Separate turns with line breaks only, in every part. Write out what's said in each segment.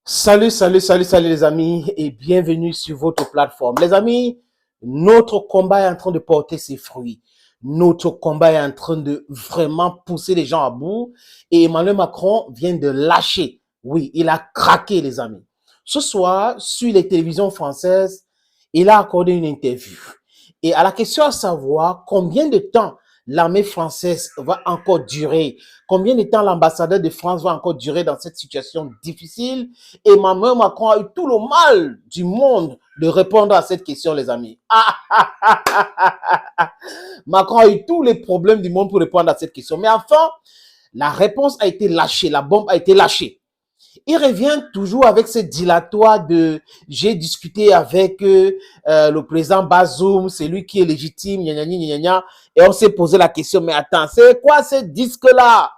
Salut les amis et bienvenue sur votre plateforme. Les amis, notre combat est en train de porter ses fruits. Notre combat est en train de vraiment pousser les gens à bout et Emmanuel Macron vient de lâcher. Oui, il a craqué les amis. Ce soir, sur les télévisions françaises, il a accordé une interview. Et à la question à savoir combien de temps l'armée française va encore durer, combien de temps l'ambassadeur de France va encore durer dans cette situation difficile, Emmanuel Macron a eu tout le mal du monde de répondre à cette question, les amis. Macron a eu tous les problèmes du monde pour répondre à cette question. Mais enfin, la réponse a été lâchée, la bombe a été lâchée. Il revient toujours avec ce dilatoire de « j'ai discuté avec le président Bazoum, c'est lui qui est légitime, gna gna gna gna ». Et on s'est posé la question, mais attends, c'est quoi ce disque-là?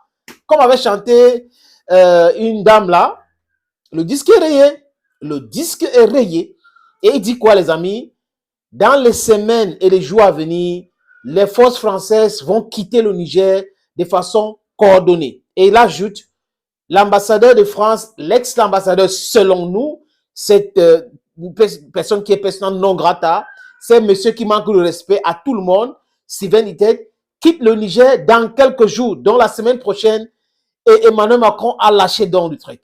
Comme avait chanté une dame là, le disque est rayé. Le disque est rayé. Et il dit quoi, les amis? Dans les semaines et les jours à venir, les forces françaises vont quitter le Niger de façon coordonnée. Et il ajoute, l'ambassadeur de France, l'ex-ambassadeur, selon nous, cette personne qui est personne non grata, c'est monsieur qui manque de respect à tout le monde, Steven Itet, quitte le Niger dans quelques jours, dont la semaine prochaine, et Emmanuel Macron a lâché dans le truc.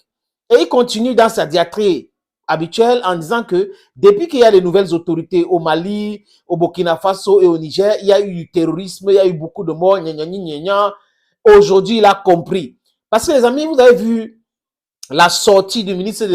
Et il continue dans sa diatribe habituelle en disant que depuis qu'il y a les nouvelles autorités au Mali, au Burkina Faso et au Niger, il y a eu du terrorisme, il y a eu beaucoup de morts, gna gna gna gna. Aujourd'hui, il a compris. Parce que les amis, vous avez vu la sortie du ministre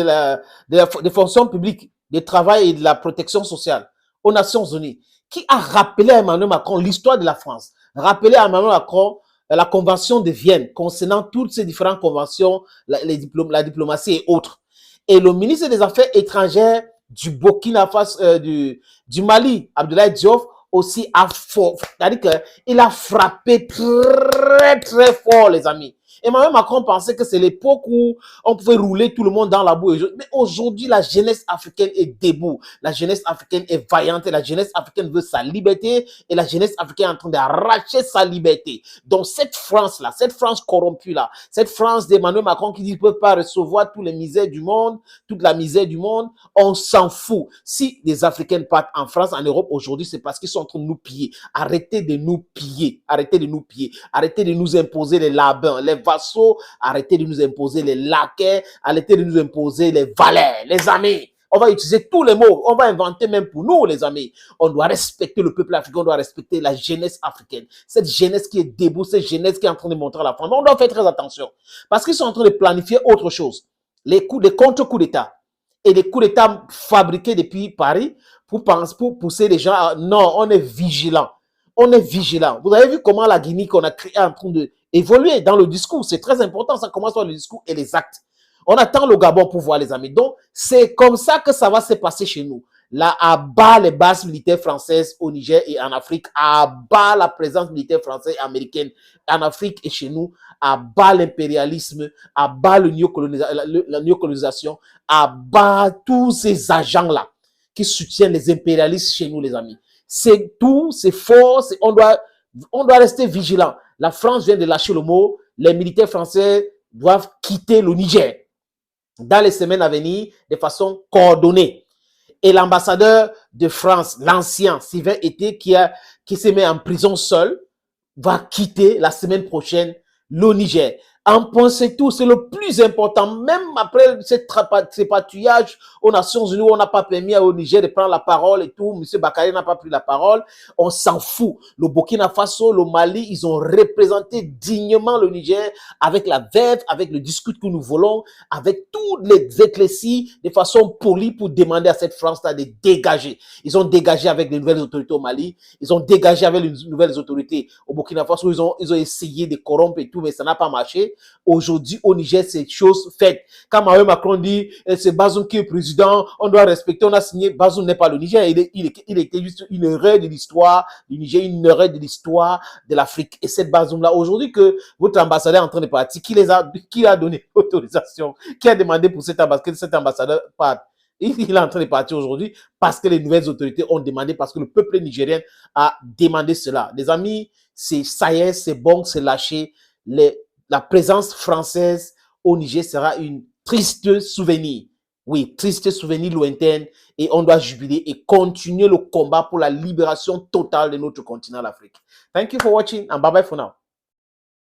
des fonctions publiques, du travail et de la protection sociale aux Nations Unies, qui a rappelé à Emmanuel Macron l'histoire de la France, rappelé à Emmanuel Macron la convention de Vienne concernant toutes ces différentes conventions, la diplomatie et autres. Et le ministre des Affaires étrangères du Burkina Faso, du Mali, Abdoulaye Diop, aussi a fort, c'est-à-dire qu'il a frappé très fort, les amis. Emmanuel Macron pensait que c'est l'époque où on pouvait rouler tout le monde dans la boue. Mais aujourd'hui, la jeunesse africaine est debout. La jeunesse africaine est vaillante. Et la jeunesse africaine veut sa liberté. Et la jeunesse africaine est en train d'arracher sa liberté. Donc cette France-là, cette France corrompue-là, cette France d'Emmanuel Macron qui dit qu'il ne peut pas recevoir toutes les misères du monde, toute la misère du monde, on s'en fout. Si les Africains partent en France, en Europe, aujourd'hui, c'est parce qu'ils sont en train de nous piller. Arrêtez de nous piller. Arrêtez de nous piller. Arrêtez de nous imposer les labins, les vassaux, arrêtez de nous imposer les laquais, arrêtez de nous imposer les valets, les amis. On va utiliser tous les mots, on va inventer même pour nous, les amis. On doit respecter le peuple africain, on doit respecter la jeunesse africaine. Cette jeunesse qui est debout, cette jeunesse qui est en train de montrer à la France. On doit faire très attention parce qu'ils sont en train de planifier autre chose. Les contre-coups d'État et les coups d'État fabriqués depuis Paris pour pousser les gens à... Non, on est vigilant. On est vigilant. Vous avez vu comment la Guinée qu'on a créée en train de évoluer dans le discours. C'est très important. Ça commence par le discours et les actes. On attend le Gabon pour voir, les amis. Donc, c'est comme ça que ça va se passer chez nous. Là, à bas les bases militaires françaises au Niger et en Afrique, à bas la présence militaire française et américaine en Afrique et chez nous, à bas l'impérialisme, à bas la néocolonisation, à bas tous ces agents-là qui soutiennent les impérialistes chez nous, les amis. C'est tout, c'est fort, on doit rester vigilant. La France vient de lâcher le mot, les militaires français doivent quitter le Niger dans les semaines à venir de façon coordonnée. Et l'ambassadeur de France, l'ancien Sylvain Été, qui se met en prison seul, va quitter la semaine prochaine le Niger. En pensez tout, c'est le plus important. Même après ce patouillage aux Nations Unies, où on n'a pas permis au Niger de prendre la parole et tout, M. Bakary n'a pas pris la parole, on s'en fout. Le Burkina Faso, le Mali, ils ont représenté dignement le Niger avec la verve, avec le discours que nous voulons, avec toutes les éclaircies de façon polie pour demander à cette France-là de dégager. Ils ont dégagé avec les nouvelles autorités au Mali, ils ont dégagé avec les nouvelles autorités au Burkina Faso, ils ont essayé de corrompre et tout, mais ça n'a pas marché. Aujourd'hui, au Niger, c'est chose faite. Quand Emmanuel Macron dit c'est Bazoum qui est président, on doit respecter, on a signé, Bazoum n'est pas le Niger, il était juste une erreur de l'histoire du Niger, une erreur de l'histoire de l'Afrique. Et cette Bazoum-là, aujourd'hui que votre ambassadeur est en train de partir, qui a donné l'autorisation, qui a demandé pour cet ambassadeur parte? Il est en train de partir aujourd'hui parce que les nouvelles autorités ont demandé, parce que le peuple nigérien a demandé cela. Les amis, ça y est, c'est bon, c'est lâché. La présence française au Niger sera une triste souvenir. Oui, triste souvenir lointain et on doit jubiler et continuer le combat pour la libération totale de notre continent, l'Afrique. Thank you for watching and bye bye for now.